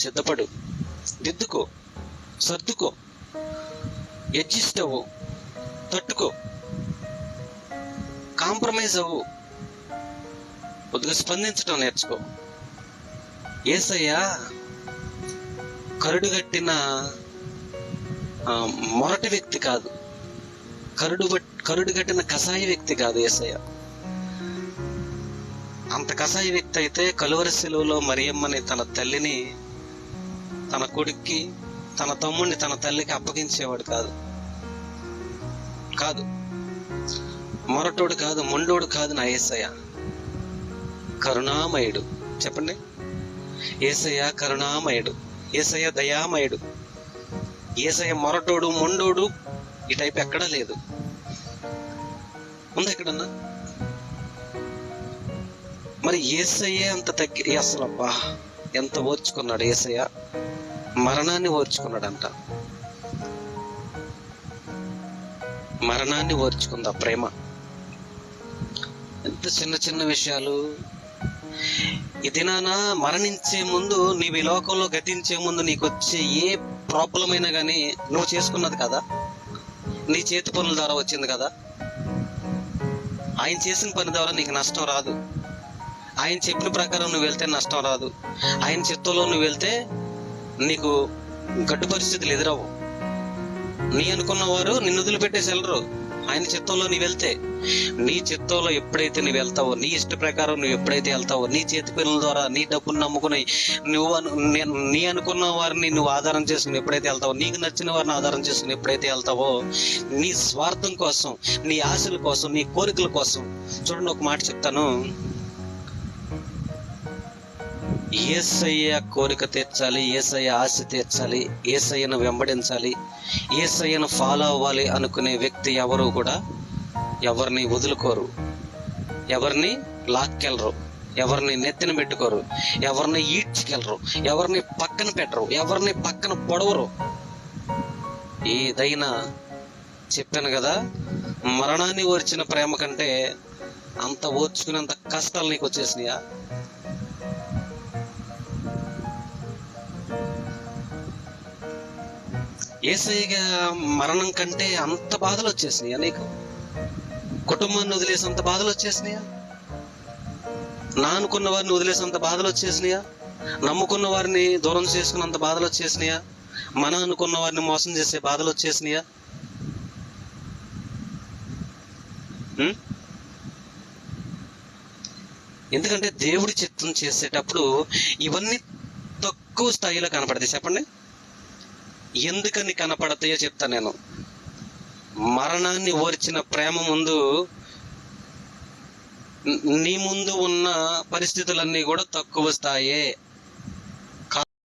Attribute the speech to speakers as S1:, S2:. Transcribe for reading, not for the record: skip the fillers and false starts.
S1: సిద్ధపడు, దిద్దుకో, సర్దుకో, adjust అవ్వు, తట్టుకో, compromise అవ్వు, కొద్దిగా స్పందించడం నేర్చుకో. యేసయ్య కరుడుగట్టిన మొరటి వ్యక్తి కాదు, కరుడుగట్టిన కషాయ వ్యక్తి కాదు. యేసయ్య అంత కషాయ వ్యక్తి అయితే కలువరి శిలువలో మరియమ్మని, తన తల్లిని, తన కొడుక్కి, తన తమ్ముడిని తన తల్లికి అప్పగించేవాడు కాదు. మొరటోడు కాదు, మొండోడు కాదు నా యేసయ్య. కరుణామయుడు. చెప్పండి, యేసయ్య కరుణామయుడు, యేసయ్య దయామయుడు. యేసయ్య మొరటోడు, మొండోడు ఈ టైప్ ఎక్కడా లేదు. ఉంది ఎక్కడన్నా? మరి యేసయ్యే అంత అసలు అబ్బా ఎంత ఓర్చుకున్నాడు యేసయ్య. మరణాన్ని ఓర్చుకున్నాడంట. మరణాన్ని ఓర్చుకుంది ఆ ప్రేమ. ఎంత చిన్న చిన్న విషయాలు. ఈ దినాన మరణించే ముందు, నీవు ఈ లోకంలో గతించే ముందు నీకు వచ్చే ఏ ప్రాబ్లం అయినా కానీ నువ్వు చేసుకున్నది కదా, నీ చేతి పనుల ద్వారా వచ్చింది కదా. ఆయన చేసిన పని ద్వారా నీకు నష్టం రాదు. ఆయన చెప్పిన ప్రకారం నువ్వు వెళ్తే నష్టం రాదు. ఆయన చిత్తంలో నువ్వు వెళ్తే నీకు గడ్డు పరిస్థితులు ఎదురవు. నీ అనుకున్న వారు నిన్ను వదిలిపెట్టేసి వెళ్ళరు. ఆయన చిత్తంలో నీవు వెళ్తే, నీ చిత్తంలో ఎప్పుడైతే నువ్వు వెళ్తావో, నీ ఇష్ట ప్రకారం నువ్వు ఎప్పుడైతే వెళ్తావో, నీ చేతి పనుల ద్వారా, నీ డబ్బును నమ్ముకుని నీ అనుకున్న వారిని నువ్వు ఆధారం చేసుకుని ఎప్పుడైతే వెళ్తావో, నీకు నచ్చిన వారిని ఆధారం చేసుకుని ఎప్పుడైతే వెళ్తావో, నీ స్వార్థం కోసం, నీ ఆశల కోసం, నీ కోరికల కోసం. చూడండి, ఒక మాట చెప్తాను. యేసయ్య కోరిక తీర్చాలి, యేసయ్య ఆశ తీర్చాలి, యేసయ్యను వెంబడించాలి, యేసయ్యను ఫాలో అవ్వాలి అనుకునే వ్యక్తి ఎవరు కూడా ఎవరిని వదులుకోరు, ఎవరిని లాక్కెళ్ళరు, ఎవరిని నెత్తిన పెట్టుకోరు, ఎవరిని ఈడ్చుకెళ్ళరు, ఎవరిని పక్కన పెట్టరు, ఎవరిని పక్కన పొడవరు. ఏదైనా చెప్పాను కదా, మరణాన్ని ఓర్చిన ప్రేమ కంటే అంత ఓర్చుకునేంత కష్టాలు నీకు వచ్చేసినాయా? యేసయ్య మరణం కంటే అంత బాధలు వచ్చేసినాయా నీకు? కుటుంబాన్ని వదిలేసేంత బాధలు వచ్చేసినాయా? నా అనుకున్న వారిని వదిలేసేంత బాధలు వచ్చేసినాయా? నమ్ముకున్న వారిని దూరం చేసుకున్నంత బాధలు వచ్చేసినాయా? మన అనుకున్న వారిని మోసం చేసే బాధలు వచ్చేసినాయా? ఎందుకంటే దేవుడి చిత్తం చేసేటప్పుడు ఇవన్నీ తక్కువ స్థాయిలో కనపడతాయి. చెప్పండి, ఎందుకని కనపడతాయో చెప్తా నేను. మరణాన్ని ఓర్చిన ప్రేమ ముందు నీ ముందు ఉన్న పరిస్థితులన్నీ కూడా తక్కువ స్థాయే.